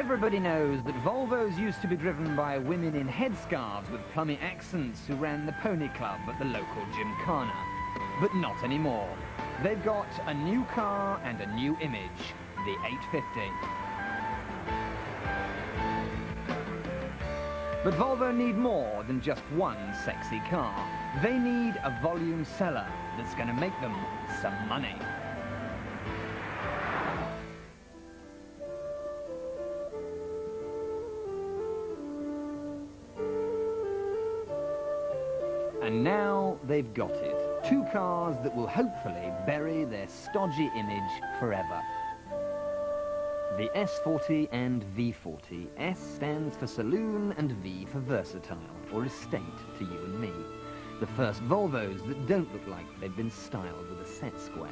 Everybody knows that Volvos used to be driven by women in headscarves with plummy accents who ran the pony club at the local gymkhana. But not anymore. They've got a new car and a new image, the 850. But Volvo need more than just one sexy car. They need a volume seller that's going to make them some money. And now they've got it. Two cars that will hopefully bury their stodgy image forever. The S40 and V40. S stands for saloon and V for versatile, or estate to you and me. The first Volvos that don't look like they've been styled with a set square.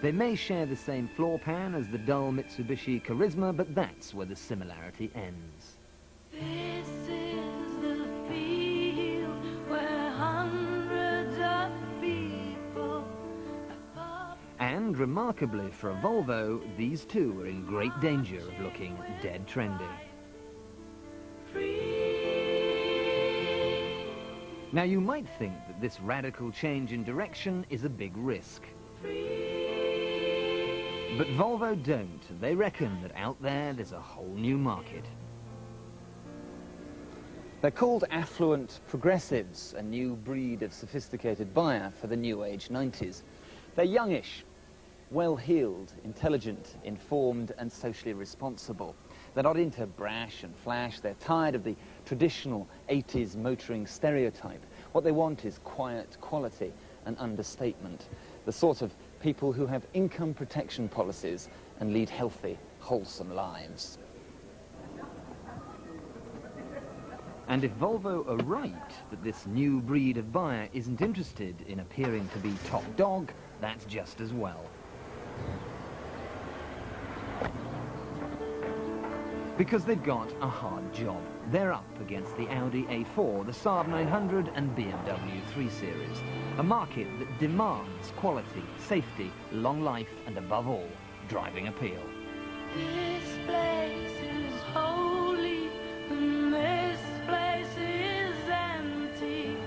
They may share the same floor pan as the dull Mitsubishi Charisma, but that's where the similarity ends. This is the field where hundreds of people are. And remarkably for a Volvo, these two are in great danger of looking dead trendy. Now you might think that this radical change in direction is a big risk. But Volvo don't. They reckon that out there's a whole new market. They're called affluent progressives, a new breed of sophisticated buyer for the new age 90s. They're youngish, well-heeled, intelligent, informed and socially responsible. They're not into brash and flash. They're tired of the traditional 80s motoring stereotype. What they want is quiet quality and understatement. The sort of people who have income protection policies and lead healthy, wholesome lives. And if Volvo are right that this new breed of buyer isn't interested in appearing to be top dog, that's just as well. Because they've got a hard job. They're up against the Audi A4, the Saab 900 and BMW 3 Series. A market that demands quality, safety, long life and above all, driving appeal. This place is holy and this place is empty.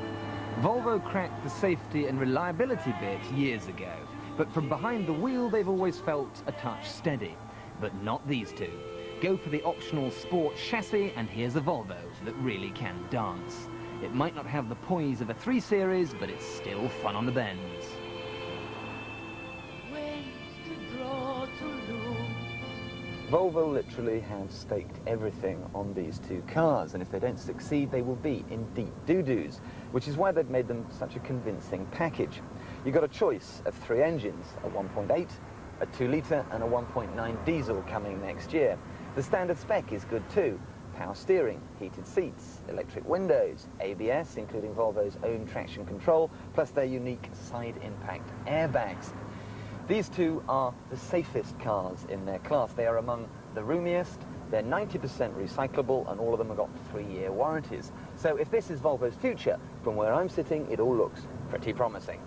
Volvo cracked the safety and reliability bit years ago, but from behind the wheel they've always felt a touch steady. But not these two. Go for the optional sport chassis and here's a Volvo that really can dance. It might not have the poise of a 3 Series, but it's still fun on the bends. Volvo literally have staked everything on these two cars, and if they don't succeed, they will be in deep doo-doos, which is why they've made them such a convincing package. You've got a choice of 3 engines, a 1.8, a 2-litre and a 1.9 diesel coming next year. The standard spec is good too. Power steering, heated seats, electric windows, ABS, including Volvo's own traction control, plus their unique side impact airbags. These two are the safest cars in their class. They are among the roomiest, they're 90% recyclable, and all of them have got 3-year warranties. So if this is Volvo's future, from where I'm sitting, it all looks pretty promising.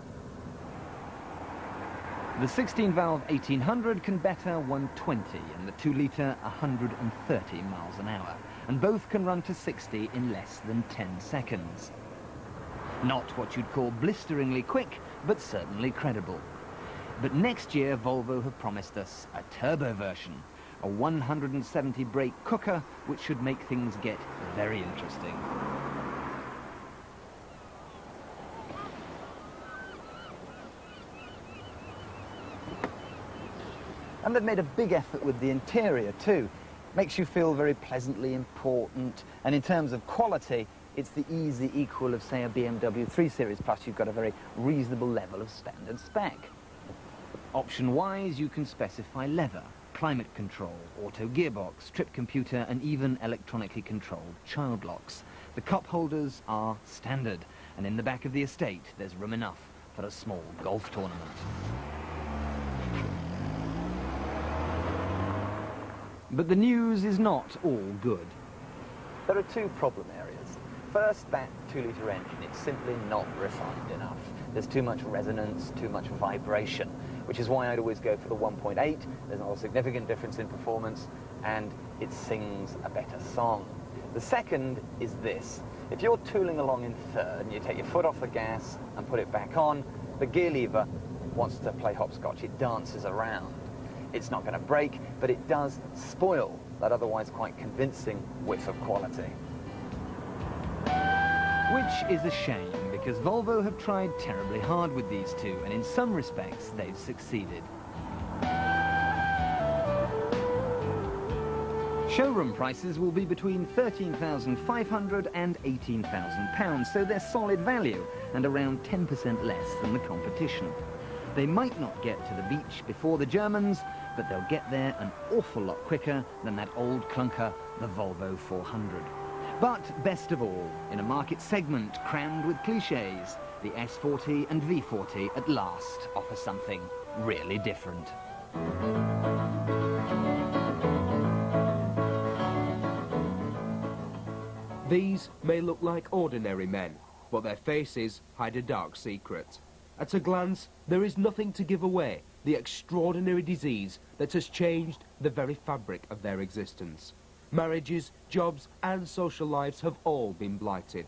The 16-valve 1800 can better 120 and the 2-litre 130 miles an hour, and both can run to 60 in less than 10 seconds. Not what you'd call blisteringly quick, but certainly credible. But next year Volvo have promised us a turbo version, a 170 brake cooker, which should make things get very interesting. And they've made a big effort with the interior too. Makes you feel very pleasantly important, and in terms of quality, it's the easy equal of, say, a BMW 3 Series, plus you've got a very reasonable level of standard spec. Option-wise, you can specify leather, climate control, auto gearbox, trip computer, and even electronically controlled child locks. The cup holders are standard, and in the back of the estate, there's room enough for a small golf tournament. But the news is not all good. There are 2 problem areas. First, that 2-litre engine. It's simply not refined enough. There's too much resonance, too much vibration, which is why I'd always go for the 1.8. There's not a significant difference in performance, and it sings a better song. The second is this. If you're tooling along in third and you take your foot off the gas and put it back on, the gear lever wants to play hopscotch. It dances around. It's not going to break, but it does spoil that otherwise quite convincing whiff of quality. Which is a shame, because Volvo have tried terribly hard with these two, and in some respects they've succeeded. Showroom prices will be between £13,500 and £18,000, so they're solid value and around 10% less than the competition. They might not get to the beach before the Germans, but they'll get there an awful lot quicker than that old clunker, the Volvo 400. But best of all, in a market segment crammed with clichés, the S40 and V40 at last offer something really different. These may look like ordinary men, but their faces hide a dark secret. At a glance, there is nothing to give away the extraordinary disease that has changed the very fabric of their existence. Marriages, jobs and social lives have all been blighted.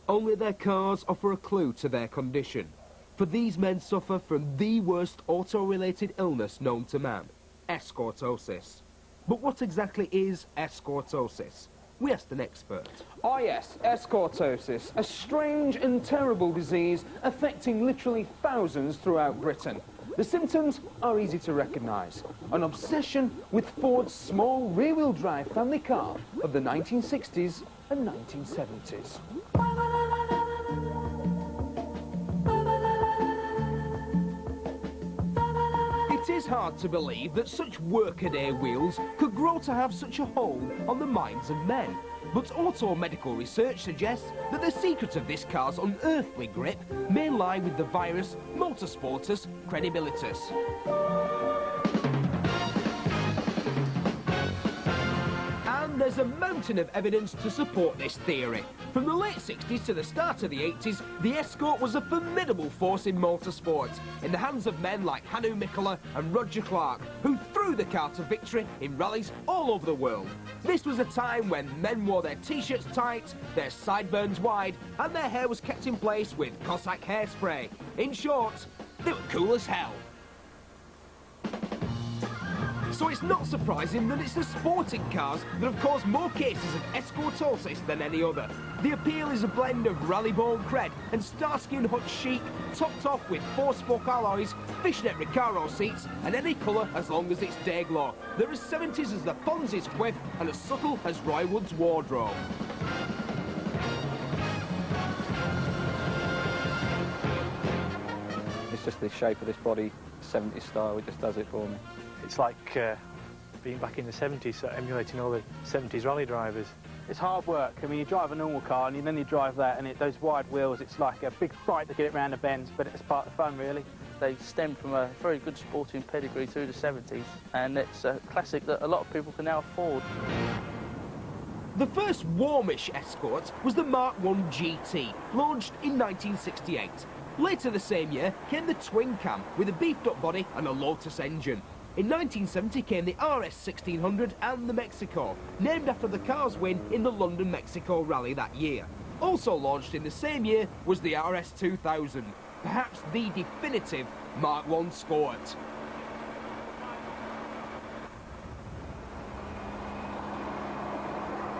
Only their cars offer a clue to their condition, for these men suffer from the worst auto-related illness known to man, escortosis. But what exactly is escortosis? We asked an expert. Oh yes, escortosis, a strange and terrible disease affecting literally thousands throughout Britain. The symptoms are easy to recognise. An obsession with Ford's small rear-wheel drive family car of the 1960s and 1970s. It is hard to believe that such workaday wheels could grow to have such a hold on the minds of men. But auto-medical research suggests that the secret of this car's unearthly grip may lie with the virus Motorsportus credibilitas. And there's a mountain of evidence to support this theory. From the late 60s to the start of the 80s, the Escort was a formidable force in motorsport, in the hands of men like Michele and Roger Clark, who threw the car to victory in rallies all over the world. This was a time when men wore their t-shirts tight, their sideburns wide, and their hair was kept in place with Cossack hairspray. In short, they were cool as hell. So it's not surprising that it's the sporting cars that have caused more cases of escortosis than any other. The appeal is a blend of rally-born cred and Starsky & Hutch chic, topped off with four-spoke alloys, fishnet Recaro seats, and any colour as long as it's day glow. They're as 70s as the Fonzie's whip and as subtle as Roy Wood's wardrobe. It's just the shape of this body, 70s style, it just does it for me. It's like being back in the 70s, so emulating all the 70s rally drivers. It's hard work. I mean, you drive a normal car and then you drive that, and those wide wheels, it's like a big fright to get it round the bends, but it's part of the fun, really. They stem from a very good sporting pedigree through the 70s, and it's a classic that a lot of people can now afford. The first warmish Escort was the Mark I GT, launched in 1968. Later the same year came the twin cam with a beefed-up body and a Lotus engine. In 1970 came the RS 1600 and the Mexico, named after the car's win in the London-Mexico Rally that year. Also launched in the same year was the RS 2000, perhaps the definitive Mark I Escort.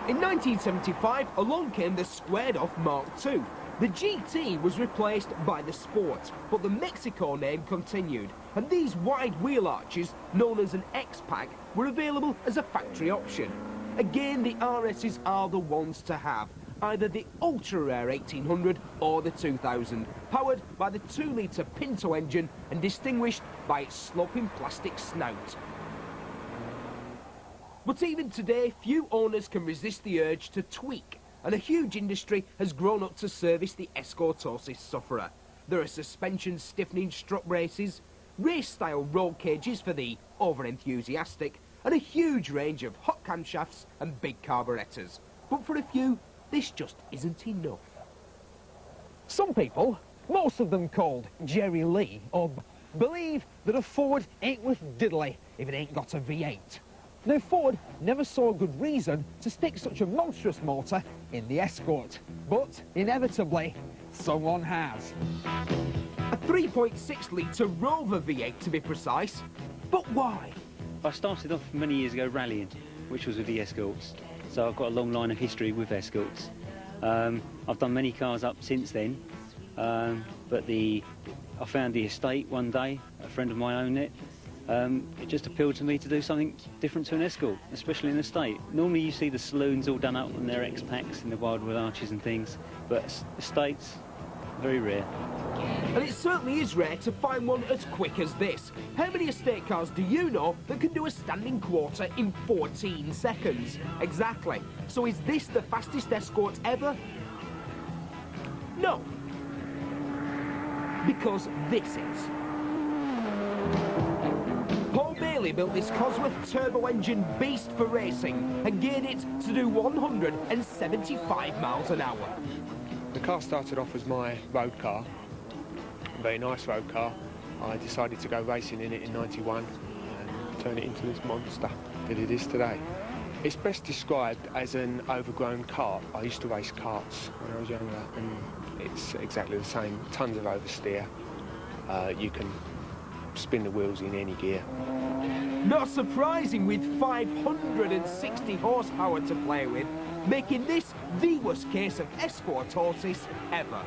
In 1975, along came the squared-off Mark II. The GT was replaced by the Sport, but the Mexico name continued, and these wide wheel arches, known as an X-Pack, were available as a factory option. Again, the RSs are the ones to have, either the ultra-rare 1800 or the 2000, powered by the 2-litre Pinto engine and distinguished by its sloping plastic snout. But even today, few owners can resist the urge to tweak, and a huge industry has grown up to service the escortosis sufferer. There are suspension stiffening strut braces, race-style roll cages for the over-enthusiastic, and a huge range of hot camshafts and big carburettors. But for a few, this just isn't enough. Some people, most of them called Jerry Lee, believe that a Ford ain't worth diddly if it ain't got a V8. Now, Ford never saw a good reason to stick such a monstrous motor in the Escort, but inevitably, someone has. A 3.6-litre Rover V8 to be precise. But why? I started off many years ago rallying, which was with the Escorts, so I've got a long line of history with Escorts. I've done many cars up since then, but I found the estate one day, a friend of mine owned it. It just appealed to me to do something different to an Escort, especially in the estate. Normally you see the saloons all done up on their X-Packs in the Wildwood Arches and things, but estates, very rare. And it certainly is rare to find one as quick as this. How many estate cars do you know that can do a standing quarter in 14 seconds? Exactly. So is this the fastest Escort ever? No. Because this is. Paul Bailey built this Cosworth turbo-engine beast for racing and geared it to do 175 miles an hour. The car started off as my road car, a very nice road car. I decided to go racing in it in '91 and turn it into this monster that it is today. It's best described as an overgrown kart. I used to race karts when I was younger, and it's exactly the same. Tons of oversteer. You can spin the wheels in any gear. Not surprising with 560 horsepower to play with, making this the worst case of Escort horses ever.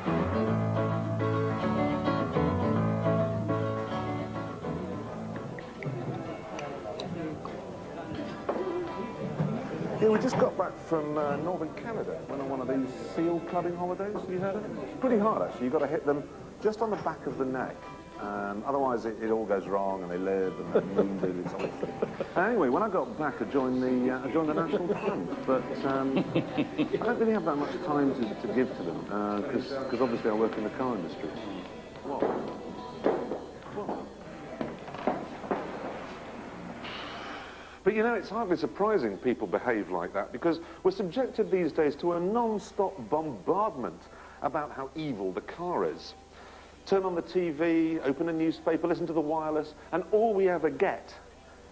Yeah, we just got back from northern Canada. Went on one of these seal clubbing holidays. Have you heard of it? It's pretty hard, actually. You've got to hit them just on the back of the neck. Otherwise, it all goes wrong, and they live, and they're wounded. It's awful. Anyway, when I got back, I joined the National Front, but I don't really have that much time to give to them, because obviously I work in the car industry. What? But you know, it's hardly surprising people behave like that, because we're subjected these days to a non-stop bombardment about how evil the car is. Turn on the TV, open a newspaper, listen to the wireless, and all we ever get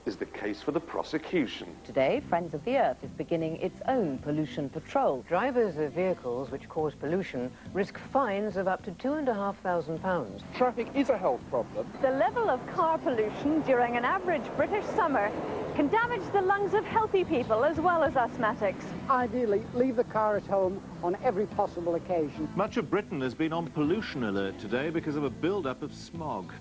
is the case for the prosecution. Today, Friends of the Earth is beginning its own pollution patrol. Drivers of vehicles which cause pollution risk fines of up to £2,500. Traffic is a health problem. The level of car pollution during an average British summer can damage the lungs of healthy people as well as asthmatics. Ideally, leave the car at home on every possible occasion. Much of Britain has been on pollution alert today because of a build-up of smog.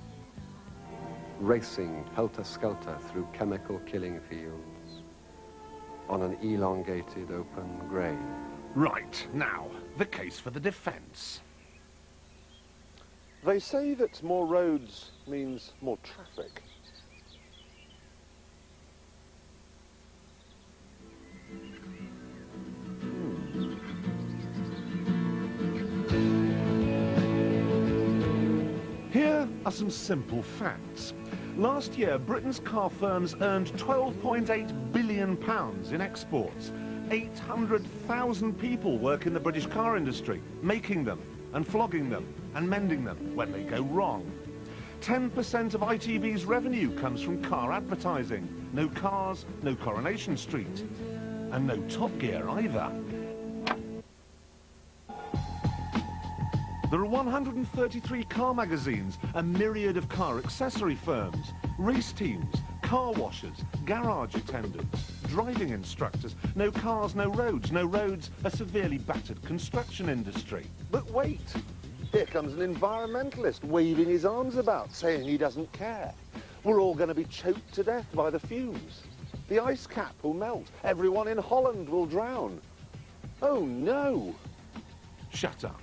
Racing helter-skelter through chemical-killing fields on an elongated open grade. Right, now, the case for the defence. They say that more roads means more traffic. Here are some simple facts. Last year, Britain's car firms earned £12.8 billion in exports. 800,000 people work in the British car industry, making them and flogging them and mending them when they go wrong. 10% of ITV's revenue comes from car advertising. No cars, no Coronation Street. And no Top Gear either. There are 133 car magazines, a myriad of car accessory firms, race teams, car washers, garage attendants, driving instructors. No cars, no roads. No roads, a severely battered construction industry. But wait, here comes an environmentalist waving his arms about, saying he doesn't care. We're all going to be choked to death by the fumes. The ice cap will melt. Everyone in Holland will drown. Oh, no. Shut up.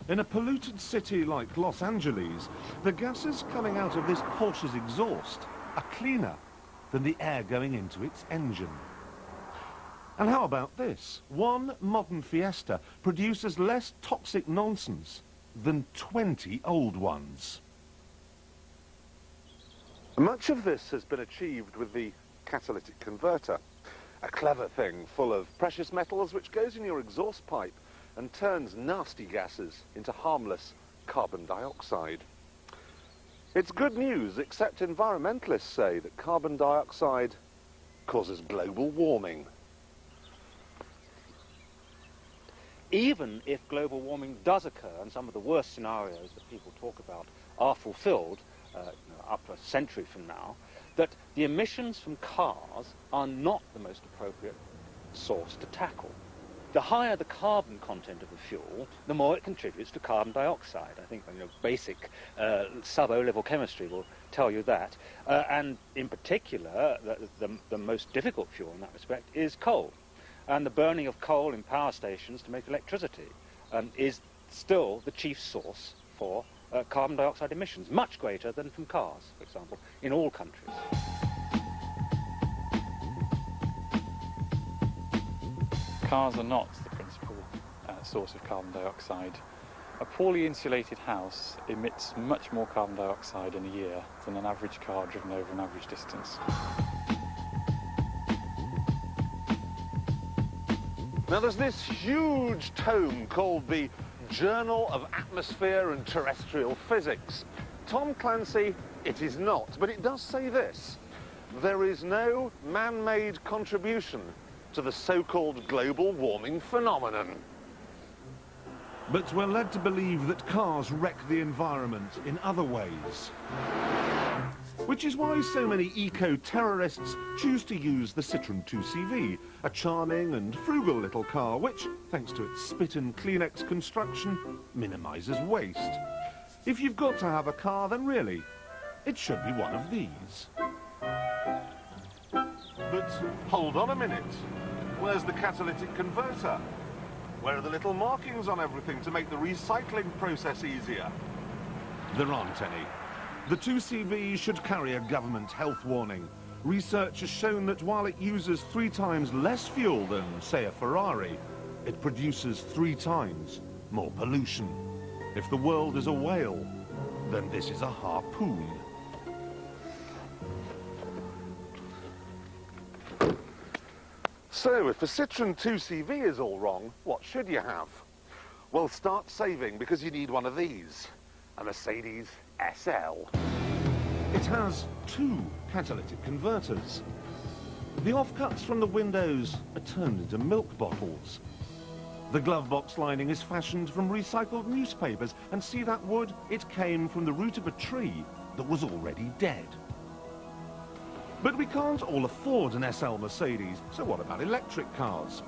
In a polluted city like Los Angeles, the gases coming out of this Porsche's exhaust are cleaner than the air going into its engine. And how about this? One modern Fiesta produces less toxic nonsense than 20 old ones. Much of this has been achieved with the catalytic converter, a clever thing full of precious metals which goes in your exhaust pipe and turns nasty gases into harmless carbon dioxide. It's good news, except environmentalists say that carbon dioxide causes global warming. Even if global warming does occur, and some of the worst scenarios that people talk about are fulfilled up to a century from now, that the emissions from cars are not the most appropriate source to tackle. The higher the carbon content of a fuel, the more it contributes to carbon dioxide. I think basic sub-O-level chemistry will tell you that. And in particular, the most difficult fuel in that respect is coal. And the burning of coal in power stations to make electricity is still the chief source for carbon dioxide emissions, much greater than from cars, for example, in all countries. Cars are not the principal source of carbon dioxide. A poorly insulated house emits much more carbon dioxide in a year than an average car driven over an average distance. Now there's this huge tome called the Journal of Atmosphere and Terrestrial Physics. Tom Clancy, it is not, but it does say this: there is no man-made contribution to the so-called global warming phenomenon. But we're led to believe that cars wreck the environment in other ways. Which is why so many eco-terrorists choose to use the Citroën 2CV, a charming and frugal little car which, thanks to its spit and Kleenex construction, minimises waste. If you've got to have a car, then really, it should be one of these. But hold on a minute. Where's the catalytic converter? Where are the little markings on everything to make the recycling process easier? There aren't any. The 2CV should carry a government health warning. Research has shown that while it uses 3 times less fuel than, say, a Ferrari, it produces 3 times more pollution. If the world is a whale, then this is a harpoon. So, if the Citroën 2CV is all wrong, what should you have? Well, start saving, because you need one of these. A Mercedes SL. It has 2 catalytic converters. The offcuts from the windows are turned into milk bottles. The glove box lining is fashioned from recycled newspapers, and see that wood? It came from the root of a tree that was already dead. But we can't all afford an SL Mercedes, so what about electric cars?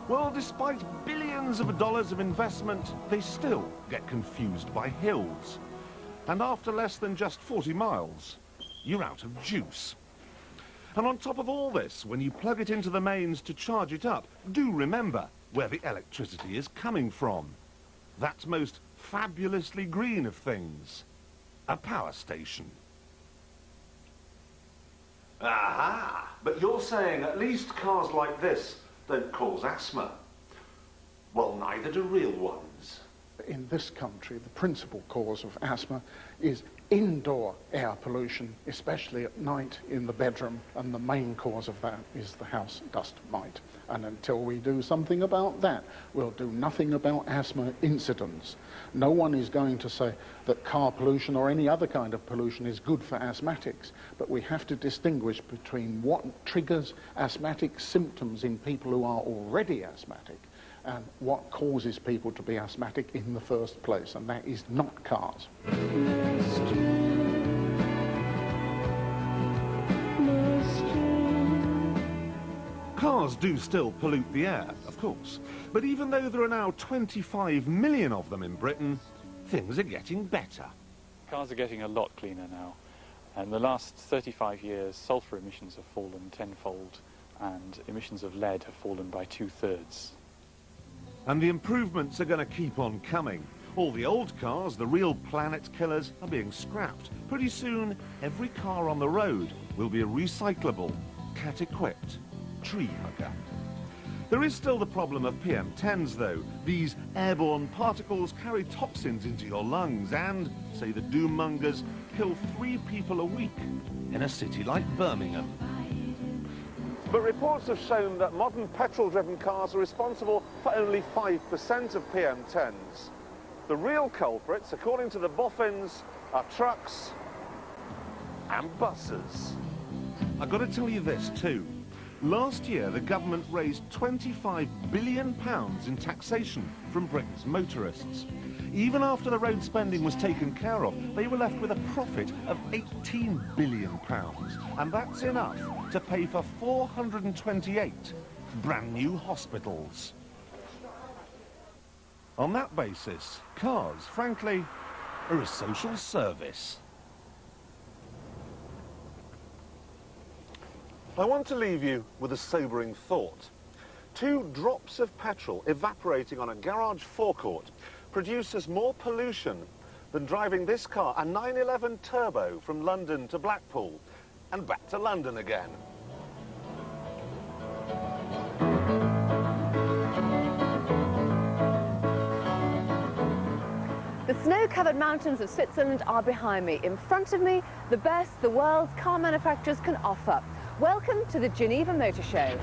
Well, despite billions of dollars of investment, they still get confused by hills. And after less than just 40 miles, you're out of juice. And on top of all this, when you plug it into the mains to charge it up, do remember where the electricity is coming from. That most fabulously green of things, a power station. Aha! But you're saying at least cars like this don't cause asthma. Well, neither do real ones. In this country, the principal cause of asthma is indoor air pollution, especially at night in the bedroom, and the main cause of that is the house dust mite. And until we do something about that, we'll do nothing about asthma incidents. No one is going to say that car pollution or any other kind of pollution is good for asthmatics, but we have to distinguish between what triggers asthmatic symptoms in people who are already asthmatic and what causes people to be asthmatic in the first place, and that is not cars. Cars do still pollute the air, of course, but even though there are now 25 million of them in Britain, things are getting better. Cars are getting a lot cleaner now. In the last 35 years, sulphur emissions have fallen tenfold, and emissions of lead have fallen by 2/3. And the improvements are going to keep on coming. All the old cars, the real planet killers, are being scrapped. Pretty soon, every car on the road will be a recyclable, cat-equipped tree hugger. There is still the problem of PM10s, though. These airborne particles carry toxins into your lungs and, say the doommongers, kill 3 people a week in a city like Birmingham. But reports have shown that modern petrol-driven cars are responsible for only 5% of PM10s. The real culprits, according to the boffins, are trucks and buses. I've got to tell you this too. Last year, the government raised £25 billion in taxation from Britain's motorists. Even after the road spending was taken care of, they were left with a profit of £18 billion. And that's enough to pay for 428 brand new hospitals. On that basis, cars, frankly, are a social service. I want to leave you with a sobering thought. 2 drops of petrol evaporating on a garage forecourt produces more pollution than driving this car, a 911 Turbo, from London to Blackpool and back to London again. The snow-covered mountains of Switzerland are behind me. In front of me, the best the world's car manufacturers can offer. Welcome to the Geneva Motor Show.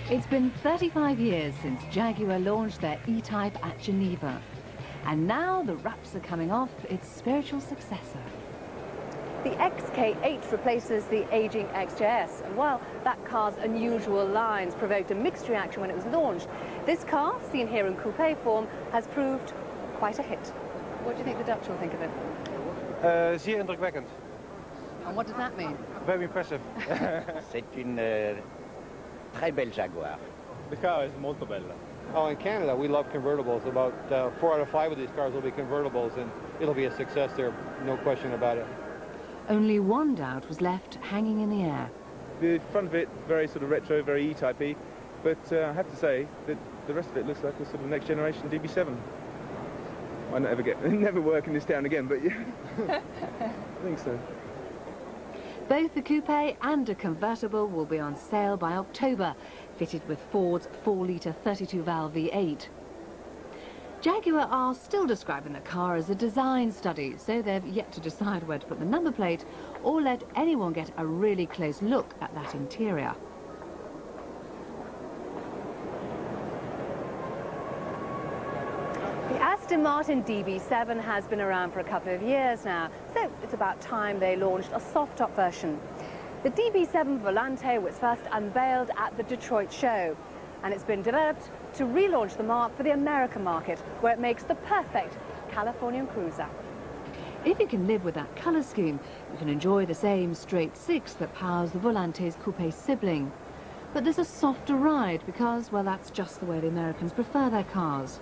It's been 35 years since Jaguar launched their E-Type at Geneva. And now the wraps are coming off its spiritual successor. The XK8 replaces the aging XJS, and while that car's unusual lines provoked a mixed reaction when it was launched, this car, seen here in coupe form, has proved quite a hit. What do you think the Dutch will think of it? Zeer indrukwekkend. And what does that mean? Very impressive. C'est une très belle Jaguar. The car is molto bella. Oh, in Canada, we love convertibles. About 4 out of 5 of these cars will be convertibles, and it'll be a success there, no question about it. Only one doubt was left hanging in the air. The front of it, very sort of retro, very E-type-y, but I have to say that the rest of it looks like a sort of next generation DB7. Might not ever never work in this town again, but yeah, I think so. Both the coupe and a convertible will be on sale by October, fitted with Ford's 4-litre 32-valve V8. Jaguar are still describing the car as a design study, so they've yet to decide where to put the number plate or let anyone get a really close look at that interior. The Aston Martin DB7 has been around for a couple of years now, so it's about time they launched a soft-top version. The DB7 Volante was first unveiled at the Detroit show, and it's been developed to relaunch the marque for the American market, where it makes the perfect Californian cruiser. If you can live with that colour scheme, you can enjoy the same straight 6 that powers the Volante's coupe sibling. But there's a softer ride because, well, that's just the way the Americans prefer their cars.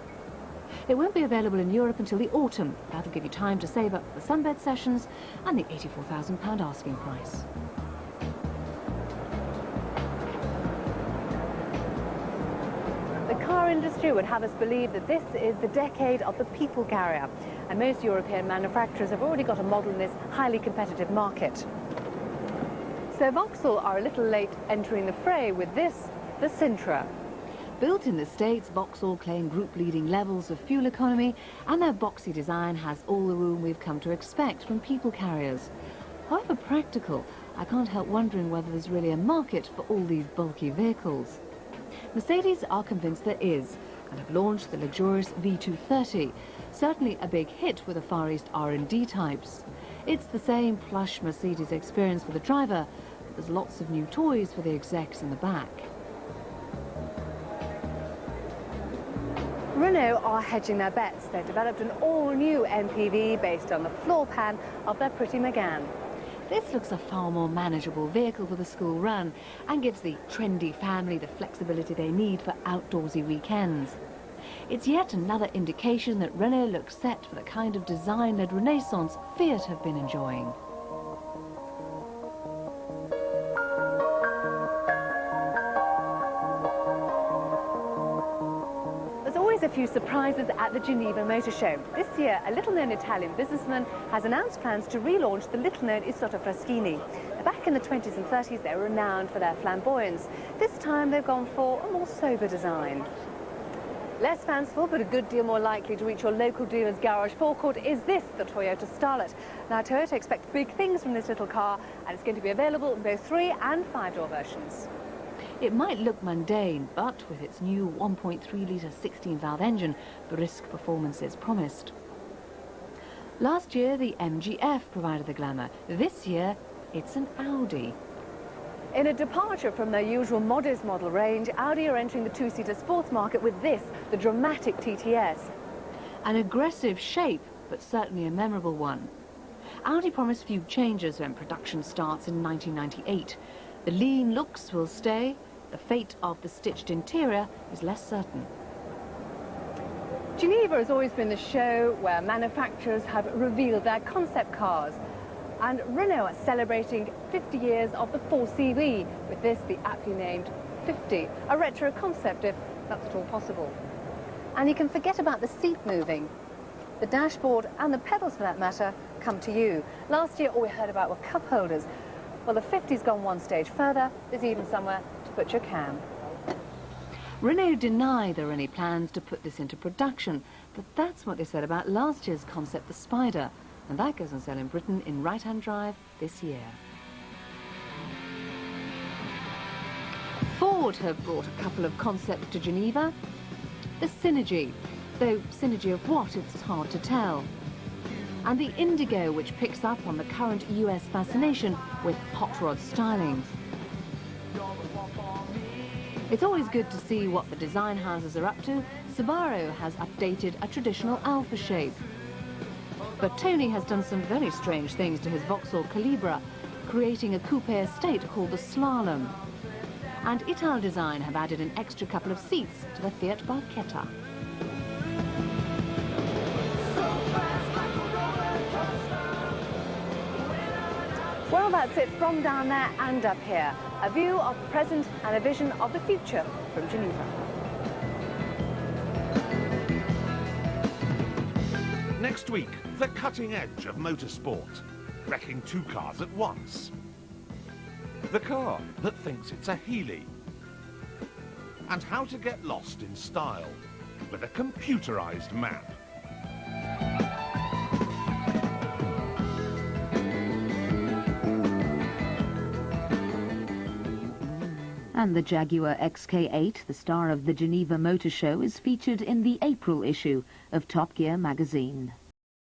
It won't be available in Europe until the autumn. That'll give you time to save up for the sunbed sessions and the £84,000 asking price. The car industry would have us believe that this is the decade of the people carrier, and most European manufacturers have already got a model in this highly competitive market. So Vauxhall are a little late entering the fray with this, the Sintra. Built in the States, Vauxhall claim group-leading levels of fuel economy, and their boxy design has all the room we've come to expect from people carriers. However practical, I can't help wondering whether there's really a market for all these bulky vehicles. Mercedes are convinced there is, and have launched the luxurious V230, certainly a big hit with the Far East R&D types. It's the same plush Mercedes experience for the driver, but there's lots of new toys for the execs in the back. Renault are hedging their bets. They've developed an all-new MPV based on the floor pan of their pretty Megane. This looks a far more manageable vehicle for the school run and gives the trendy family the flexibility they need for outdoorsy weekends. It's yet another indication that Renault looks set for the kind of design-led renaissance Fiat have been enjoying. A few surprises at the Geneva Motor Show. This year, a little-known Italian businessman has announced plans to relaunch the little-known Escort Fraschini. Back in the 20s and 30s, they were renowned for their flamboyance. This time, they've gone for a more sober design. Less fanciful, but a good deal more likely to reach your local dealer's garage forecourt is this, the Toyota Starlet. Now, Toyota expects big things from this little car, and it's going to be available in both 3- and 5-door versions. It might look mundane, but with its new 1.3-litre 16-valve engine, brisk performance is promised. Last year, the MGF provided the glamour. This year, it's an Audi. In a departure from their usual modest model range, Audi are entering the 2-seater sports market with this, the dramatic TTS. An aggressive shape, but certainly a memorable one. Audi promised few changes when production starts in 1998. The lean looks will stay. The fate of the stitched interior is less certain. Geneva has always been the show where manufacturers have revealed their concept cars. And Renault are celebrating 50 years of the 4CV, with this the aptly named 50, a retro concept if that's at all possible. And you can forget about the seat moving. The dashboard and the pedals, for that matter, come to you. Last year all we heard about were cup holders. Well, the 50's gone one stage further. There's even somewhere to put your cam. Renault deny there are any plans to put this into production, but that's what they said about last year's concept, the Spider. And that goes on sale in Britain in right-hand drive this year. Ford have brought a couple of concepts to Geneva. The Synergy, though Synergy of what, it's hard to tell. And the Indigo, which picks up on the current US fascination with hot rod styling. It's always good to see what the design houses are up to. Subaru has updated a traditional Alpha shape. But Tony has done some very strange things to his Vauxhall Calibra, creating a coupe estate called the Slalom. And Ital Design have added an extra couple of seats to the Fiat Barchetta. Well, that's it from down there and up here. A view of the present and a vision of the future from Geneva. Next week, the cutting edge of motorsport, wrecking 2 cars at once. The car that thinks it's a Healy. And how to get lost in style with a computerized map. And the Jaguar XK8, the star of the Geneva Motor Show, is featured in the April issue of Top Gear magazine.